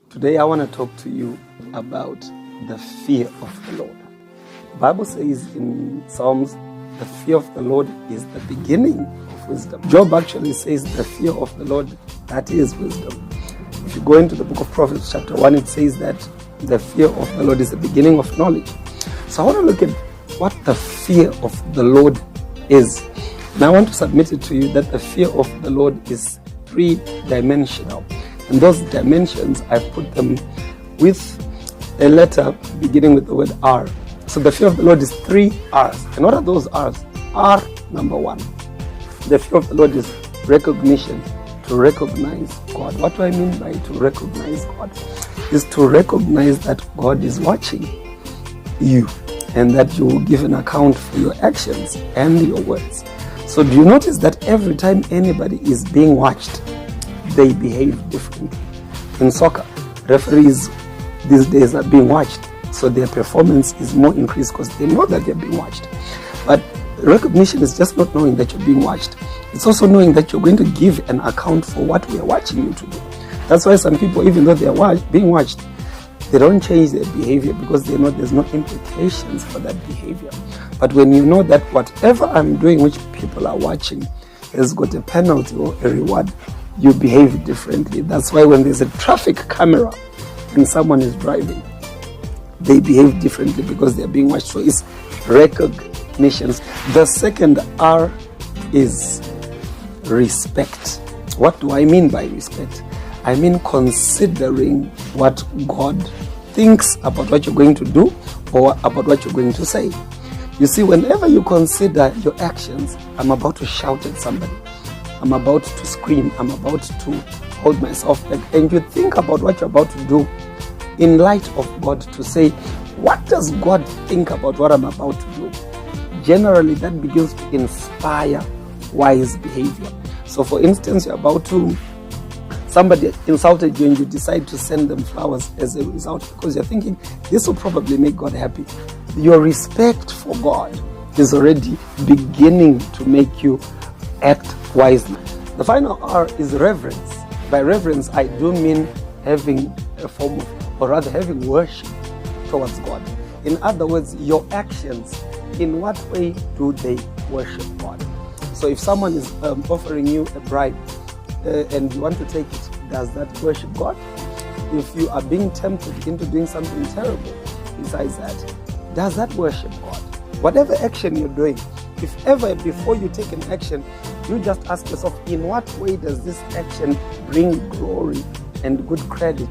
Today I want to talk to you about the fear of the Lord. The Bible says in Psalms, the fear of the Lord is the beginning of wisdom. Job actually says the fear of the Lord, that is wisdom. If you go into the book of Proverbs chapter 1, it says that the fear of the Lord is the beginning of knowledge. So I want to look at what the fear of the Lord is. And I want to submit it to you that the fear of the Lord is three-dimensional. And those dimensions, I've put them with a letter beginning with the word R. So the fear of the Lord is 3 R's. And what are those R's? R, number 1. The fear of the Lord is recognition, to recognize God. What do I mean by to recognize God? Is to recognize that God is watching you and that you will give an account for your actions and your words. So do you notice that every time anybody is being watched, they behave differently? In soccer, referees these days are being watched, so their performance is more increased because they know that they're being watched. But recognition is just not knowing that you're being watched. It's also knowing that you're going to give an account for what we are watching you to do. That's why some people, even though they are being watched, they don't change their behavior because they know there's no implications for that behavior. But when you know that whatever I'm doing, which people are watching, has got a penalty or a reward, you behave differently. That's why when there's a traffic camera and someone is driving, they behave differently because they're being watched. So it's recognition. The second R is respect. What do I mean by respect? I mean considering what God thinks about what you're going to do or about what you're going to say. You see, whenever you consider your actions, I'm about to shout at somebody, I'm about to scream, I'm about to hold myself back, and you think about what you're about to do in light of God, to say, what does God think about what I'm about to do? Generally, that begins to inspire wise behavior. So for instance, you're about to, somebody insulted you and you decide to send them flowers as a result because you're thinking, this will probably make God happy. Your respect for God is already beginning to make you act wisely. The final R is reverence. By reverence, I do mean having a form of, or rather having worship towards God. In other words, your actions, in what way do they worship God? So if someone is offering you a bribe and you want to take it, does that worship God? If you are being tempted into doing something terrible besides that, does that worship God? Whatever action you're doing, if ever before you take an action, you just ask yourself, in what way does this action bring glory and good credit